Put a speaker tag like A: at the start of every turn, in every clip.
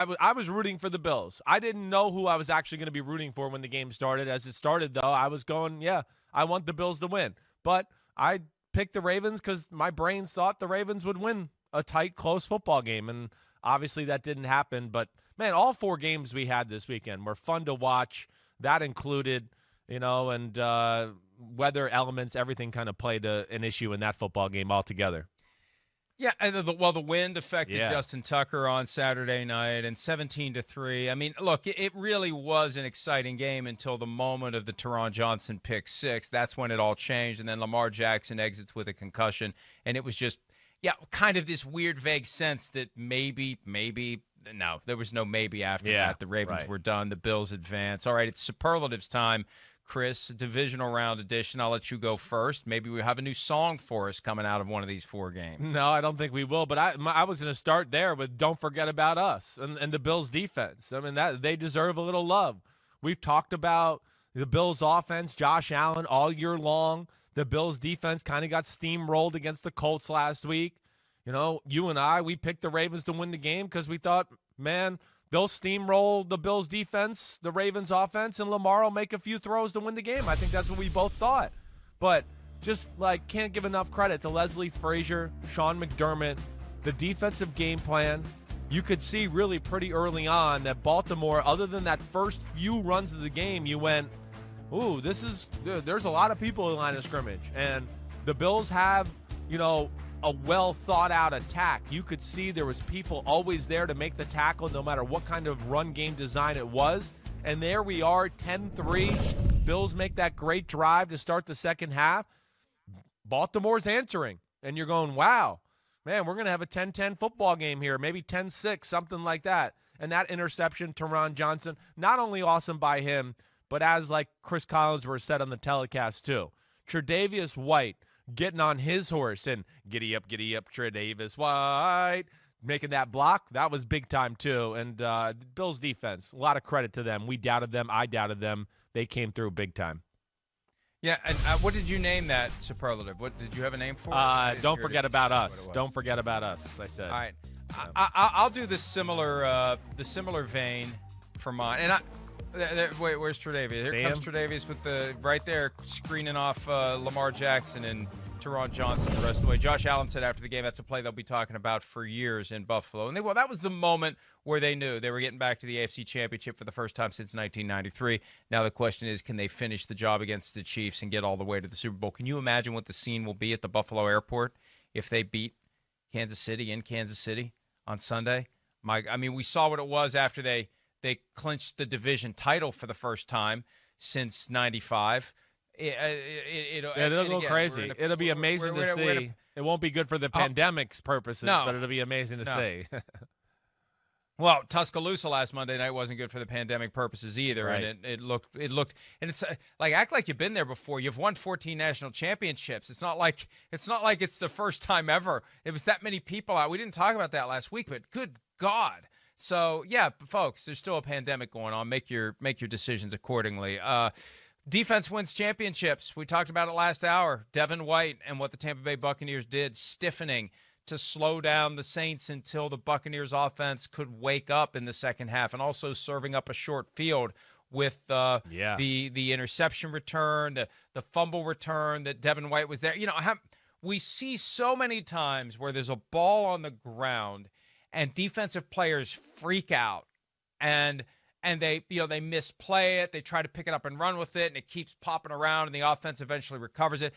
A: I was rooting for the Bills. I didn't know who I was actually going to be rooting for when the game started. As it started, though, I was going, yeah, I want the Bills to win. But I picked the Ravens because my brain thought the Ravens would win a tight, close football game. And obviously that didn't happen. But, man, all 4 games we had this weekend were fun to watch. That included, and weather elements, everything kind of played an issue in that football game altogether.
B: Yeah, the wind affected Justin Tucker on Saturday night, and 17-3. I mean, look, it really was an exciting game until the moment of the Teron Johnson pick 6. That's when it all changed, and then Lamar Jackson exits with a concussion, and it was just, kind of this weird, vague sense that maybe. No, there was no maybe after that. The Ravens were done. The Bills advance. All right, it's superlatives time. Chris, Divisional Round edition. I'll let you go first. Maybe we have a new song for us coming out of one of these 4 games.
A: No, I don't think we will. But I was going to start there with "Don't Forget About Us" and the Bills' defense. I mean, that they deserve a little love. We've talked about the Bills' offense, Josh Allen, all year long. The Bills' defense kind of got steamrolled against the Colts last week. You and I, we picked the Ravens to win the game because we thought, man, they'll steamroll the Bills' defense, the Ravens' offense, and Lamar will make a few throws to win the game. I think that's what we both thought. But just, can't give enough credit to Leslie Frazier, Sean McDermott, the defensive game plan. You could see really pretty early on that Baltimore, other than that first few runs of the game, you went, ooh, there's a lot of people in the line of scrimmage. And the Bills have, a well-thought-out attack. You could see there was people always there to make the tackle no matter what kind of run game design it was. And there we are, 10-3. Bills make that great drive to start the second half. Baltimore's answering. And you're going, wow, man, we're going to have a 10-10 football game here, maybe 10-6, something like that. And that interception, Teron Johnson, not only awesome by him, but as Chris Collinsworth said on the telecast too, Tre'Davious White getting on his horse and giddy up, Tre'Davious White, making that block. That was big time too. And Bills defense, a lot of credit to them. We doubted them. I doubted them. They came through big time.
B: Yeah, and what did you name that superlative? What did you have a name for it?
A: Don't forget about us. Don't forget about us, I said.
B: All right. I'll do the similar vein for mine. And wait, where's Tre'Davious? Here comes Tre'Davious with right there screening off Lamar Jackson and Teron Johnson the rest of the way. Josh Allen said after the game that's a play they'll be talking about for years in Buffalo. And that was the moment where they knew they were getting back to the AFC Championship for the first time since 1993. Now the question is, can they finish the job against the Chiefs and get all the way to the Super Bowl? Can you imagine what the scene will be at the Buffalo airport if they beat Kansas City in Kansas City on Sunday? We saw what it was after they clinched the division title for the first time since 95. It'll
A: go crazy. It'll be amazing to see. It won't be good for the pandemic's purposes, but it'll be amazing to see.
B: Well, Tuscaloosa last Monday night wasn't good for the pandemic purposes either,
A: right.
B: And it looked, and it's act like you've been there before. You've won 14 national championships. It's not like it's the first time ever. It was that many people out. We didn't talk about that last week, but good God. So yeah, folks, there's still a pandemic going on. Make your decisions accordingly. Defense wins championships. We talked about it last hour. Devin White and what the Tampa Bay Buccaneers did, stiffening to slow down the Saints until the Buccaneers offense could wake up in the second half, and also serving up a short field with the interception return, the fumble return that Devin White was there. We see so many times where there's a ball on the ground and defensive players freak out and they misplay it. They try to pick it up and run with it, and it keeps popping around, and the offense eventually recovers it.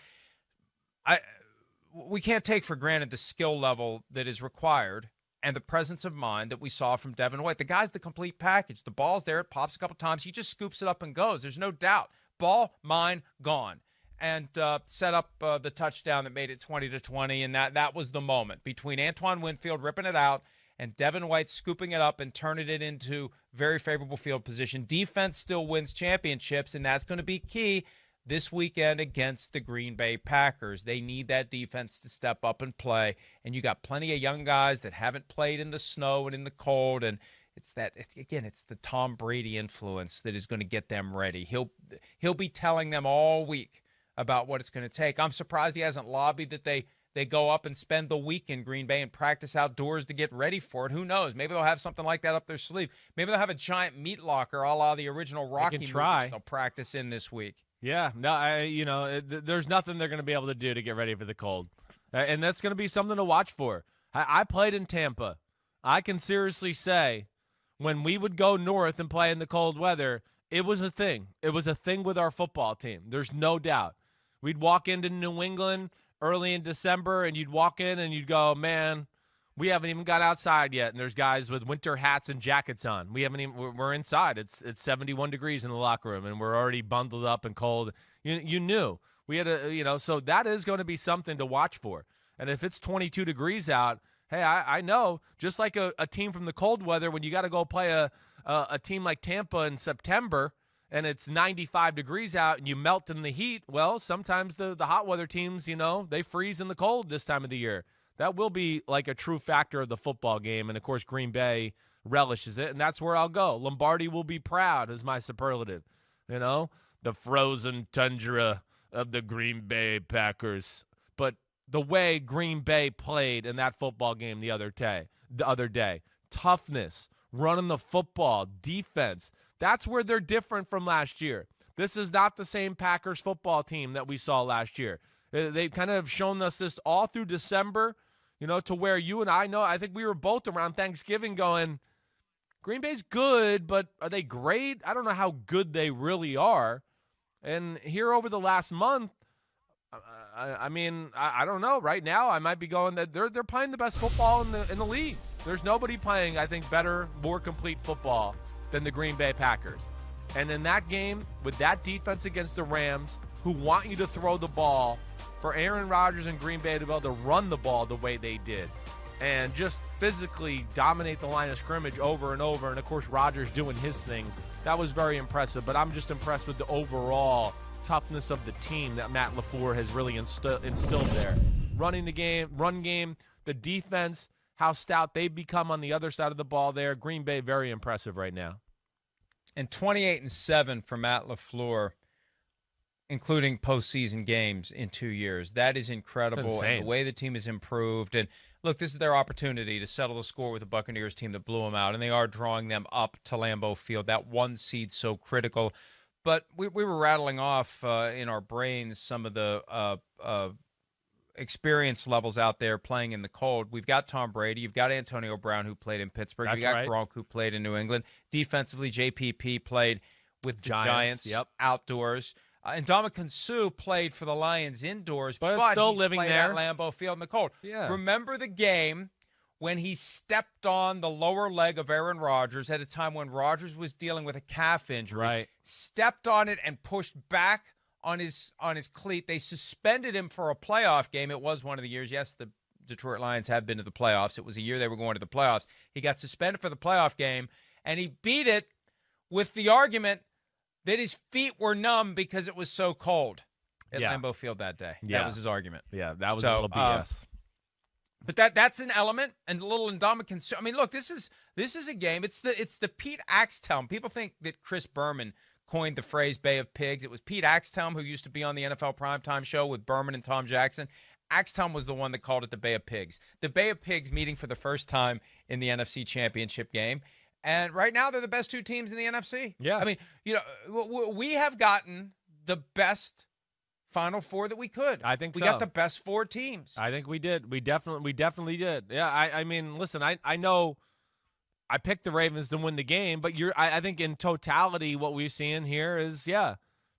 B: We can't take for granted the skill level that is required and the presence of mind that we saw from Devin White. The guy's the complete package. The ball's there. It pops a couple times. He just scoops it up and goes. There's no doubt. Ball, mine, gone. And set up the touchdown that made it 20-20, and that was the moment between Antoine Winfield ripping it out and Devin White scooping it up and turning it into very favorable field position. Defense still wins championships, and that's going to be key this weekend against the Green Bay Packers. They need that defense to step up and play, and you got plenty of young guys that haven't played in the snow and in the cold, and it's the Tom Brady influence that is going to get them ready. He'll be telling them all week about what it's going to take. I'm surprised he hasn't lobbied that they they go up and spend the week in Green Bay and practice outdoors to get ready for it. Who knows? Maybe they'll have something like that up their sleeve. Maybe they'll have a giant meat locker a la the original Rocky movie they'll practice in this week.
A: Yeah, no, there's nothing they're going to be able to do to get ready for the cold. And that's going to be something to watch for. I played in Tampa. I can seriously say when we would go north and play in the cold weather, it was a thing. It was a thing with our football team. There's no doubt. We'd walk into New England early in December, and you'd walk in and you'd go, man, we haven't even got outside yet. And there's guys with winter hats and jackets on. We're inside. It's 71 degrees in the locker room, and we're already bundled up and cold. You knew. We had so that is going to be something to watch for. And if it's 22 degrees out, hey, I know, just like a team from the cold weather, when you got to go play a team like Tampa in September and it's 95 degrees out and you melt in the heat, well, sometimes the hot weather teams, they freeze in the cold this time of the year. That will be like a true factor of the football game. And, of course, Green Bay relishes it, and that's where I'll go. Lombardi will be proud is my superlative. The frozen tundra of the Green Bay Packers. But the way Green Bay played in that football game the other day, toughness, running the football, defense, that's where they're different from last year. This is not the same Packers football team that we saw last year. They kind of have shown us this all through December, to where you and I think we were both around Thanksgiving going, Green Bay's good, but are they great? I don't know how good they really are. And here over the last month, I don't know. Right now, I might be going that they're playing the best football in the league. There's nobody playing, I think, better, more complete football than the Green Bay Packers. And in that game, with that defense against the Rams, who want you to throw the ball, for Aaron Rodgers and Green Bay to be able to run the ball the way they did and just physically dominate the line of scrimmage over and over, and, of course, Rodgers doing his thing, that was very impressive. But I'm just impressed with the overall toughness of the team that Matt LaFleur has really instilled there. Running the game, run game, the defense, how stout they've become on the other side of the ball there. Green Bay, very impressive right now.
B: And 28-7 for Matt LaFleur, including postseason games in 2 years. That is incredible. And the way the team has improved. And look, this is their opportunity to settle the score with the Buccaneers team that blew them out. And they are drawing them up to Lambeau Field. That one seed so critical. But we were rattling off in our brains some of the experience levels out there playing in the cold. We've got Tom Brady. You've got Antonio Brown, who played in Pittsburgh. You've got Gronk, who played in New England. Defensively, JPP played with the Giants outdoors. And Ndamukong Suh played for the Lions indoors, but
A: still
B: he's
A: living
B: played
A: there
B: at Lambeau Field in the cold.
A: Yeah.
B: Remember the game when he stepped on the lower leg of Aaron Rodgers at a time when Rodgers was dealing with a calf injury, stepped on it and pushed back on his cleat. They suspended him for a playoff game. It was one of the years. Yes, the Detroit Lions have been to the playoffs. It was a year they were going to the playoffs. He got suspended for the playoff game, and he beat it with the argument that his feet were numb because it was so cold at Lambeau Field that day.
A: Yeah.
B: That was his argument.
A: Yeah, that was a little BS.
B: But that's an element, and a little Ndamukong Suh. I mean, look, this is a game. It's the Pete Axthelm. People think that Chris Berman coined the phrase Bay of Pigs. It was Pete Axthelm, who used to be on the NFL Primetime Show with Berman and Tom Jackson. Axthelm was the one that called it the Bay of Pigs. The Bay of Pigs meeting for the first time in the NFC Championship game. And right now, they're the best two teams in the NFC.
A: Yeah.
B: I mean, we have gotten the best Final Four that we could.
A: I think
B: we
A: so.
B: got the best four teams.
A: I think we did. We definitely did. Yeah, I mean, listen, I know I picked the Ravens to win the game, but I think in totality what we're seeing here is,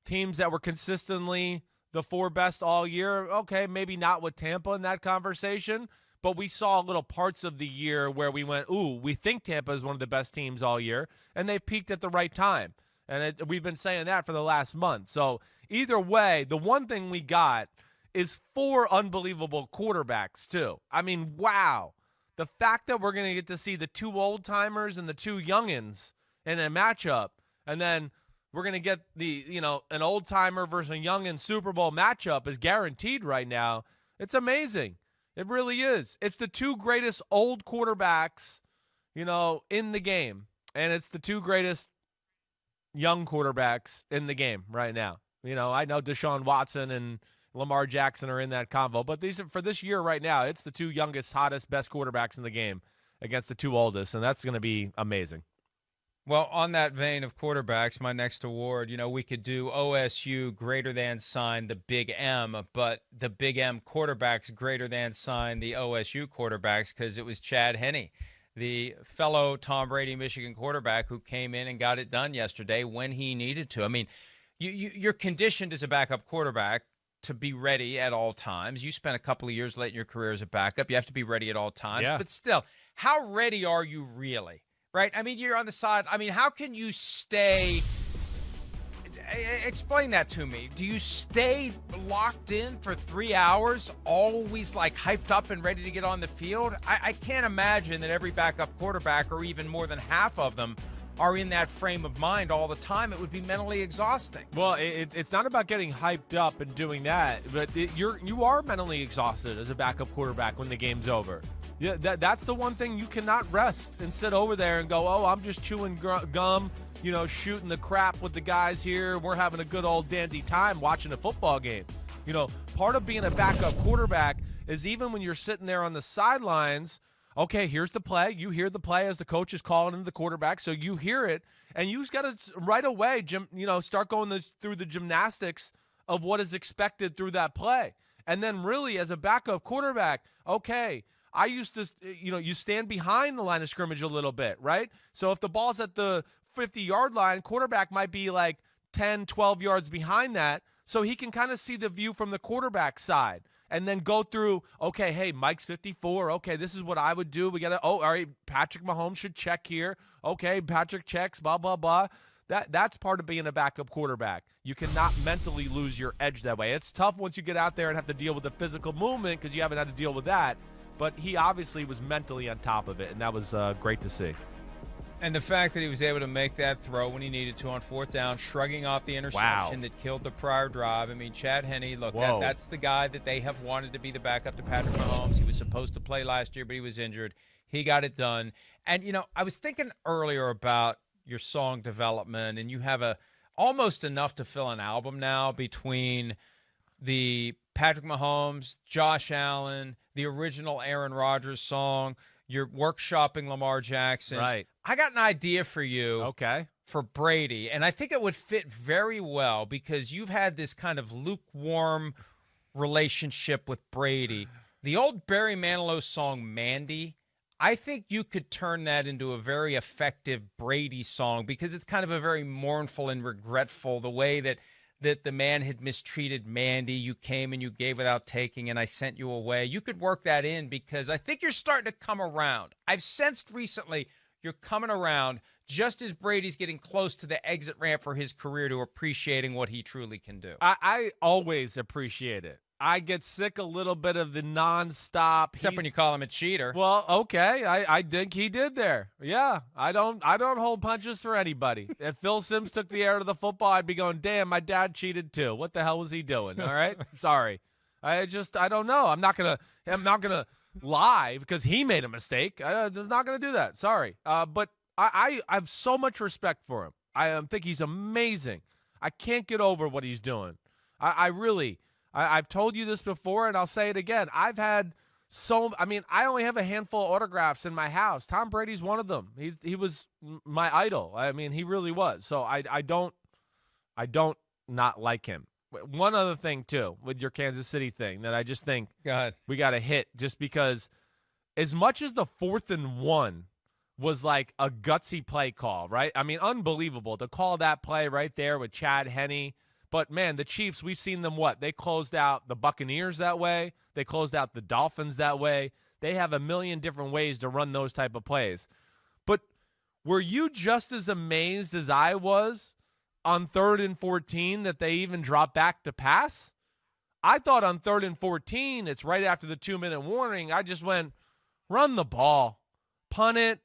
A: teams that were consistently the four best all year. Okay, maybe not with Tampa in that conversation, but we saw little parts of the year where we went, ooh, we think Tampa is one of the best teams all year, and they peaked at the right time. And we've been saying that for the last month. So either way, the one thing we got is four unbelievable quarterbacks, too. I mean, wow. The fact that we're going to get to see the two old-timers and the two youngins in a matchup, and then we're going to get an old-timer versus a youngin Super Bowl matchup is guaranteed right now. It's amazing. It really is. It's the two greatest old quarterbacks, in the game. And it's the two greatest young quarterbacks in the game right now. I know Deshaun Watson and Lamar Jackson are in that convo. But for this year right now, it's the two youngest, hottest, best quarterbacks in the game against the two oldest, and that's going to be amazing.
B: Well, on that vein of quarterbacks, my next award, we could do OSU greater than sign the Big M, but the Big M quarterbacks greater than sign the OSU quarterbacks because it was Chad Henne, the fellow Tom Brady Michigan quarterback who came in and got it done yesterday when he needed to. I mean, you're conditioned as a backup quarterback to be ready at all times. You spent a couple of years late in your career as a backup. You have to be ready at all times.
A: Yeah.
B: But still, how ready are you really? Right? I mean, you're on the side. I mean, how can you stay? Explain that to me. Do you stay locked in for 3 hours, always like hyped up and ready to get on the field? I can't imagine that every backup quarterback, or even more than half of them, are in that frame of mind all the time. It would be mentally exhausting.
A: Well, it's not about getting hyped up and doing that, but you are mentally exhausted as a backup quarterback when the game's over. Yeah, that's the one thing. You cannot rest and sit over there and go, oh, I'm just chewing gum, shooting the crap with the guys here. We're having a good old dandy time watching a football game. Part of being a backup quarterback is even when you're sitting there on the sidelines, okay, here's the play. You hear the play as the coach is calling into the quarterback, so you hear it, and you've got to right away, start going through the gymnastics of what is expected through that play. And then really, as a backup quarterback, okay, I used to, you stand behind the line of scrimmage a little bit, right? So if the ball's at the 50-yard line, quarterback might be like 10, 12 yards behind that, so he can kind of see the view from the quarterback side. And then go through, okay, hey, Mike's 54. Okay, this is what I would do. We got to, all right, Patrick Mahomes should check here. Okay, Patrick checks, blah, blah, blah. That's part of being a backup quarterback. You cannot mentally lose your edge that way. It's tough once you get out there and have to deal with the physical movement because you haven't had to deal with that. But he obviously was mentally on top of it, and that was great to see.
B: And the fact that he was able to make that throw when he needed to on fourth down, shrugging off the interception that killed the prior drive. I mean, Chad Henne, look, that's the guy that they have wanted to be the backup to Patrick Mahomes. He was supposed to play last year, but he was injured. He got it done. And, I was thinking earlier about your song development, and you have almost enough to fill an album now between the Patrick Mahomes, Josh Allen, the original Aaron Rodgers song, you're workshopping Lamar Jackson.
A: Right.
B: I got an idea for you.
A: Okay.
B: For Brady, and I think it would fit very well because you've had this kind of lukewarm relationship with Brady. The old Barry Manilow song, Mandy, I think you could turn that into a very effective Brady song because it's kind of a very mournful and regretful, the way that the man had mistreated Mandy. You came and you gave without taking, and I sent you away. You could work that in because I think you're starting to come around. I've sensed recently you're coming around just as Brady's getting close to the exit ramp for his career to appreciating what he truly can do.
A: I always appreciate it. I get sick a little bit of the nonstop.
B: Except when you call him a cheater.
A: Well, okay, I think he did there. Yeah, I don't hold punches for anybody. If Phil Simms took the air to the football, I'd be going, damn, my dad cheated too. What the hell was he doing? All right, sorry. I don't know. I'm not gonna lie because he made a mistake. I'm not gonna do that. Sorry. But I have so much respect for him. I think he's amazing. I can't get over what he's doing. I've told you this before, and I'll say it again. I only have a handful of autographs in my house. Tom Brady's one of them. He was my idol. I mean, he really was. So I don't not like him. One other thing, too, with your Kansas City thing that I just think we got to hit, just because as much as the 4th and 1 was like a gutsy play call, right? I mean, unbelievable to call that play right there with Chad Henne. But, man, the Chiefs, we've seen them They closed out the Buccaneers that way. They closed out the Dolphins that way. They have a million different ways to run those type of plays. But were you just as amazed as I was on 3rd and 14 that they even dropped back to pass? I thought on 3rd and 14, it's right after the 2-minute warning, I just went, run the ball, punt it,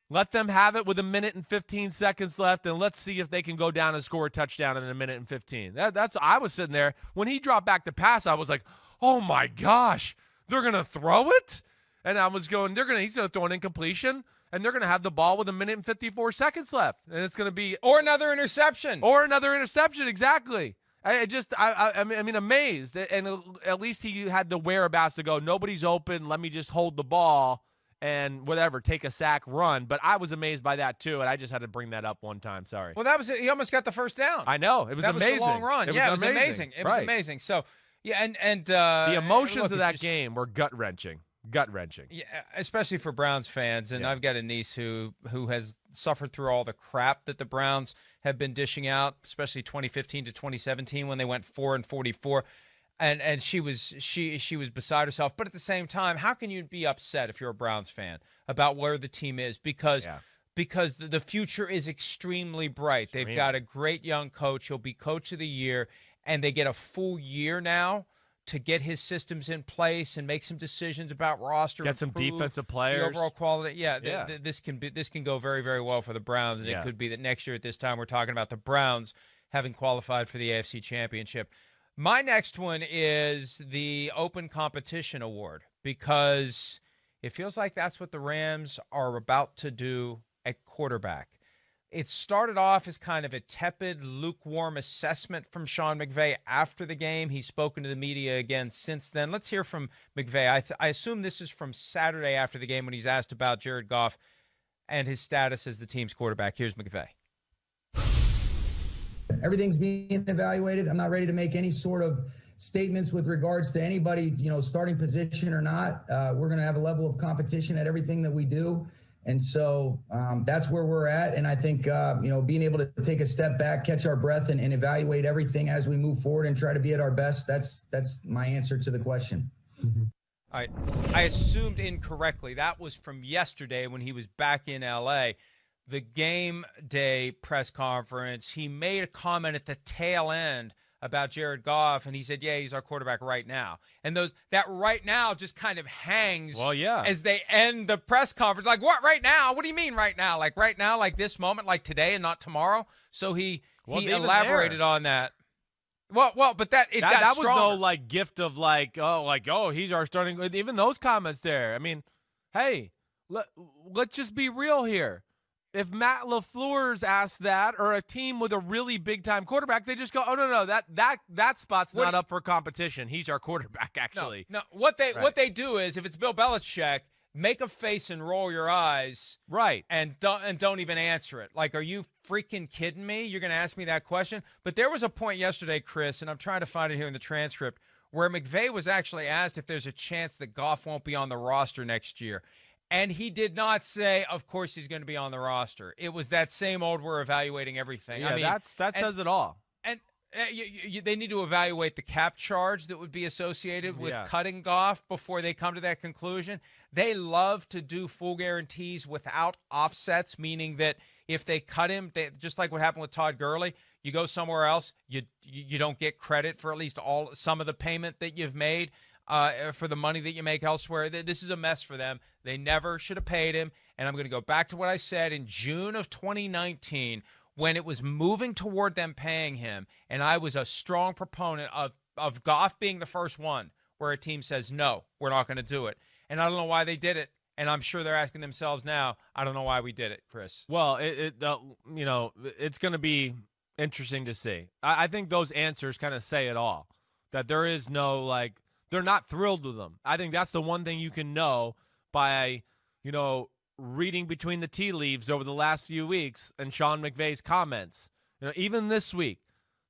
A: let them have it with 1 minute and 15 seconds left, and let's see if they can go down and score a touchdown in 1 minute and 15. I was sitting there. When he dropped back to pass, I was like, oh, my gosh, they're going to throw it? And I was going, he's going to throw an incompletion, and they're going to have the ball with 1 minute and 54 seconds left. And it's going to be –
B: Or another interception.
A: Exactly. I mean, amazed. And at least he had the whereabouts to go, nobody's open, let me just hold the ball and whatever, take a sack, run. But I was amazed by that too, and I just had to bring that up one time. Sorry.
B: Well, that was it. He almost got the first down.
A: I know. It was
B: that
A: amazing.
B: Was the long run.
A: It
B: was amazing. It was amazing. So, yeah, and
A: the emotions of that game were gut-wrenching.
B: Yeah, especially for Browns fans. And I've got a niece who has suffered through all the crap that the Browns have been dishing out, especially 2015 to 2017 when they went 4-44. And she was beside herself. But at the same time, how can you be upset if you're a Browns fan about where the team is? Because the future is extremely bright. They've got a great young coach. He'll be coach of the year, and they get a full year now to get his systems in place and make some decisions about roster.
A: Get some defensive players.
B: The overall quality. This can go very, very well for the Browns, and it could be that next year at this time we're talking about the Browns having qualified for the AFC Championship. My next one is the Open Competition Award, because it feels like that's what the Rams are about to do at quarterback. It started off as kind of a tepid, lukewarm assessment from Sean McVay after the game. He's spoken to the media again since then. Let's hear from McVay. I assume this is from Saturday after the game when he's asked about Jared Goff and his status as the team's quarterback. Here's McVay.
C: Everything's being evaluated. I'm not ready to make any sort of statements with regards to anybody, starting position or not. We're going to have a level of competition at everything that we do. And so that's where we're at. And I think, being able to take a step back, catch our breath, and evaluate everything as we move forward and try to be at our best, that's my answer to the question.
B: Mm-hmm. All right. I assumed incorrectly. That was from yesterday when he was back in L.A. The game day press conference, he made a comment at the tail end about Jared Goff, and he said, yeah, he's our quarterback right now. And that right now just kind of hangs as they end the press conference. Like, what, right now? What do you mean right now? Like right now, like this moment, like today and not tomorrow? So he elaborated on that. Well, but that
A: was no like gift of he's our starting. Even those comments there. I mean, hey, let's just be real here. If Matt LaFleur's asked that, or a team with a really big-time quarterback, they just go, oh, no, that spot's not up for competition. He's our quarterback, actually.
B: No, what they do is, if it's Bill Belichick, make a face and roll your eyes.
A: Right.
B: And don't even answer it. Like, are you freaking kidding me? You're going to ask me that question? But there was a point yesterday, Chris, and I'm trying to find it here in the transcript, where McVay was actually asked if there's a chance that Goff won't be on the roster next year. And he did not say, of course he's going to be on the roster. It was that same old, we're evaluating everything.
A: Yeah, I mean, that says it all.
B: And they need to evaluate the cap charge that would be associated with cutting Goff before they come to that conclusion. They love to do full guarantees without offsets, meaning that if they cut him, just like what happened with Todd Gurley, you go somewhere else, you don't get credit for at least some of the payment that you've made. For the money that you make elsewhere. This is a mess for them. They never should have paid him. And I'm going to go back to what I said in June of 2019 when it was moving toward them paying him. And I was a strong proponent of Goff being the first one where a team says, no, we're not going to do it. And I don't know why they did it. And I'm sure they're asking themselves now, I don't know why we did it, Chris.
A: Well, it's going to be interesting to see. I think those answers kind of say it all, that there is no, they're not thrilled with them. I think that's the one thing you can know by, reading between the tea leaves over the last few weeks and Sean McVay's comments. Even this week,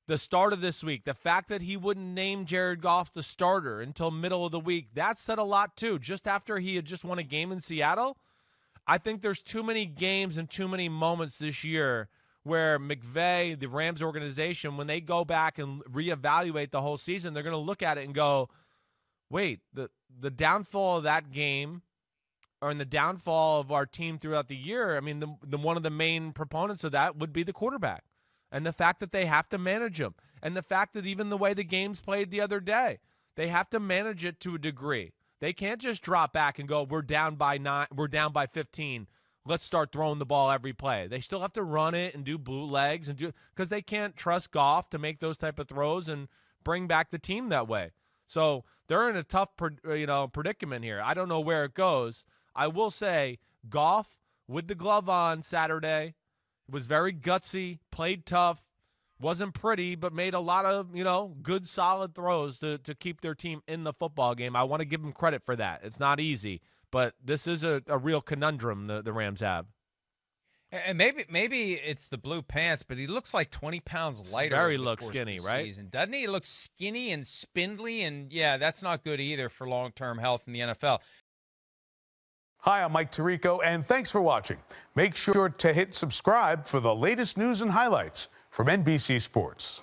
A: the start of this week, the fact that he wouldn't name Jared Goff the starter until middle of the week, that said a lot too. Just after he had just won a game in Seattle, I think there's too many games and too many moments this year where McVay, the Rams organization, when they go back and reevaluate the whole season, they're going to look at it and go, wait, the downfall of that game or in the downfall of our team throughout the year, I mean, the one of the main proponents of that would be the quarterback. And the fact that they have to manage him. And the fact that even the way the game's played the other day, they have to manage it to a degree. They can't just drop back and go, we're down by 9, we're down by 15. Let's start throwing the ball every play. They still have to run it and do bootlegs because they can't trust Goff to make those type of throws and bring back the team that way. So they're in a tough, predicament here. I don't know where it goes. I will say Goff with the glove on Saturday was very gutsy, played tough, Wasn't pretty, but made a lot of, good, solid throws to keep their team in the football game. I want to give them credit for that. It's not easy, but this is a real conundrum the Rams have.
B: And maybe it's the blue pants, but he looks like 20 pounds lighter.
A: Very looks skinny, right?
B: Season, doesn't he? He looks skinny and spindly, and yeah, that's not good either for long-term health in the NFL.
D: Hi, I'm Mike Tirico, and thanks for watching. Make sure to hit subscribe for the latest news and highlights from NBC Sports.